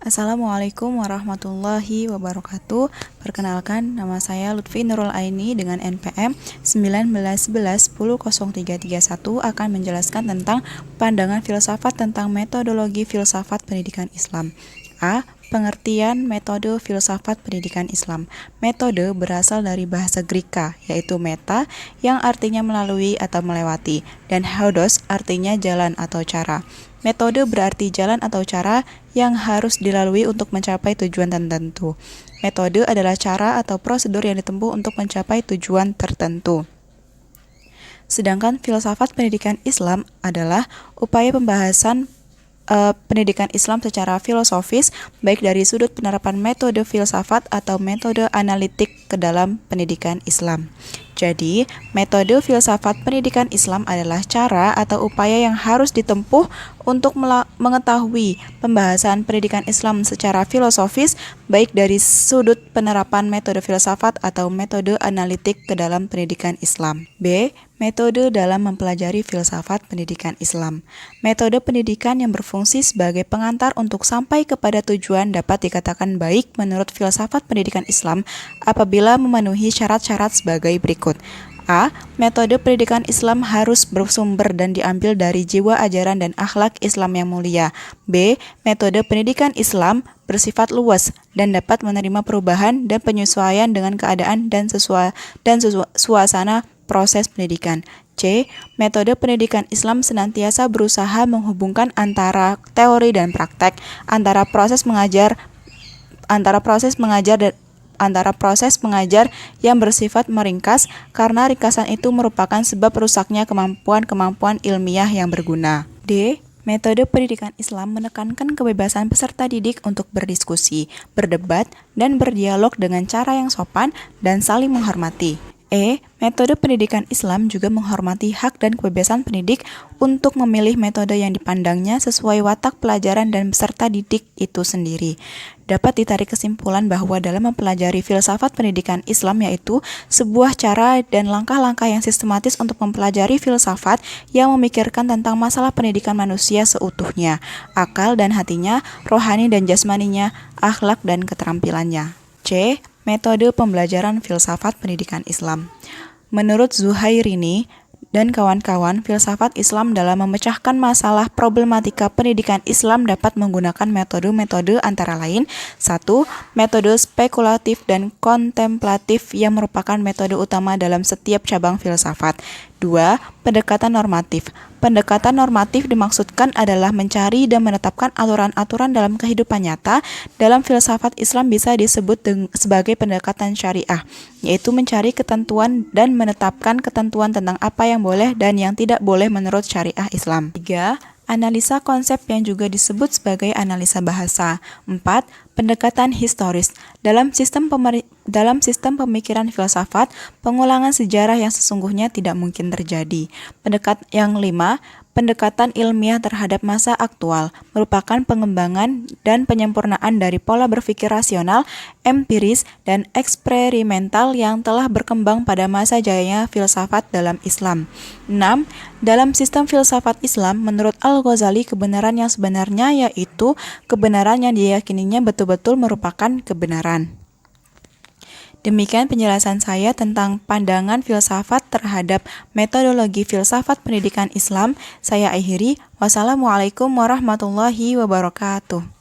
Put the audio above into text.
Assalamualaikum warahmatullahi wabarakatuh. Perkenalkan, nama saya Lutfi Nurul Aini dengan NPM 1911100331 akan menjelaskan tentang pandangan filsafat tentang metodologi filsafat pendidikan Islam. A. Pengertian metode filsafat pendidikan Islam. Metode berasal dari bahasa Greka, yaitu meta, yang artinya melalui atau melewati, dan hodos artinya jalan atau cara. Metode berarti jalan atau cara yang harus dilalui untuk mencapai tujuan tertentu. Metode adalah cara atau prosedur yang ditempuh untuk mencapai tujuan tertentu. Sedangkan filsafat pendidikan Islam adalah upaya pembahasan pendidikan Islam secara filosofis, baik dari sudut penerapan metode filsafat atau metode analitik ke dalam pendidikan Islam. Jadi, metode filsafat pendidikan Islam adalah cara atau upaya yang harus ditempuh untuk mengetahui pembahasan pendidikan Islam secara filosofis, baik dari sudut penerapan metode filsafat atau metode analitik ke dalam pendidikan Islam. B. Metode dalam mempelajari filsafat pendidikan Islam. Metode pendidikan yang berfungsi sebagai pengantar untuk sampai kepada tujuan dapat dikatakan baik menurut filsafat pendidikan Islam apabila memenuhi syarat-syarat sebagai berikut. A. Metode pendidikan Islam harus bersumber dan diambil dari jiwa ajaran dan akhlak Islam yang mulia. B. Metode pendidikan Islam bersifat luas dan dapat menerima perubahan dan penyesuaian dengan keadaan dan suasana proses pendidikan. C. Metode pendidikan Islam senantiasa berusaha menghubungkan antara teori dan praktek, antara proses mengajar yang bersifat meringkas, karena ringkasan itu merupakan sebab rusaknya kemampuan-kemampuan ilmiah yang berguna. D. Metode pendidikan Islam menekankan kebebasan peserta didik untuk berdiskusi, berdebat, dan berdialog dengan cara yang sopan dan saling menghormati. E. Metode pendidikan Islam juga menghormati hak dan kebebasan pendidik untuk memilih metode yang dipandangnya sesuai watak pelajaran dan peserta didik itu sendiri. Dapat ditarik kesimpulan bahwa dalam mempelajari filsafat pendidikan Islam yaitu sebuah cara dan langkah-langkah yang sistematis untuk mempelajari filsafat yang memikirkan tentang masalah pendidikan manusia seutuhnya, akal dan hatinya, rohani dan jasmaninya, akhlak dan keterampilannya. C. Metode pembelajaran filsafat pendidikan Islam. Menurut Zuhairini dan kawan-kawan, filsafat Islam dalam memecahkan masalah problematika pendidikan Islam dapat menggunakan metode-metode antara lain: 1. Metode spekulatif dan kontemplatif yang merupakan metode utama dalam setiap cabang filsafat. 2. Pendekatan normatif. Pendekatan normatif dimaksudkan adalah mencari dan menetapkan aturan-aturan dalam kehidupan nyata. Dalam filsafat Islam bisa disebut sebagai pendekatan syariah, yaitu mencari ketentuan dan menetapkan ketentuan tentang apa yang boleh dan yang tidak boleh menurut syariah Islam. 3. Analisa konsep yang juga disebut sebagai analisa bahasa. 4. Pendekatan historis. Dalam sistem pemikiran filsafat, pengulangan sejarah yang sesungguhnya tidak mungkin terjadi. Yang 5. Pendekatan ilmiah terhadap masa aktual merupakan pengembangan dan penyempurnaan dari pola berpikir rasional, empiris, dan eksperimental yang telah berkembang pada masa jayanya filsafat dalam Islam. 6. Dalam sistem filsafat Islam, menurut Al-Ghazali, kebenaran yang sebenarnya yaitu kebenaran yang diyakininya betul-betul merupakan kebenaran. Demikian penjelasan saya tentang pandangan filsafat terhadap metodologi filsafat pendidikan Islam. Saya akhiri. Wassalamualaikum warahmatullahi wabarakatuh.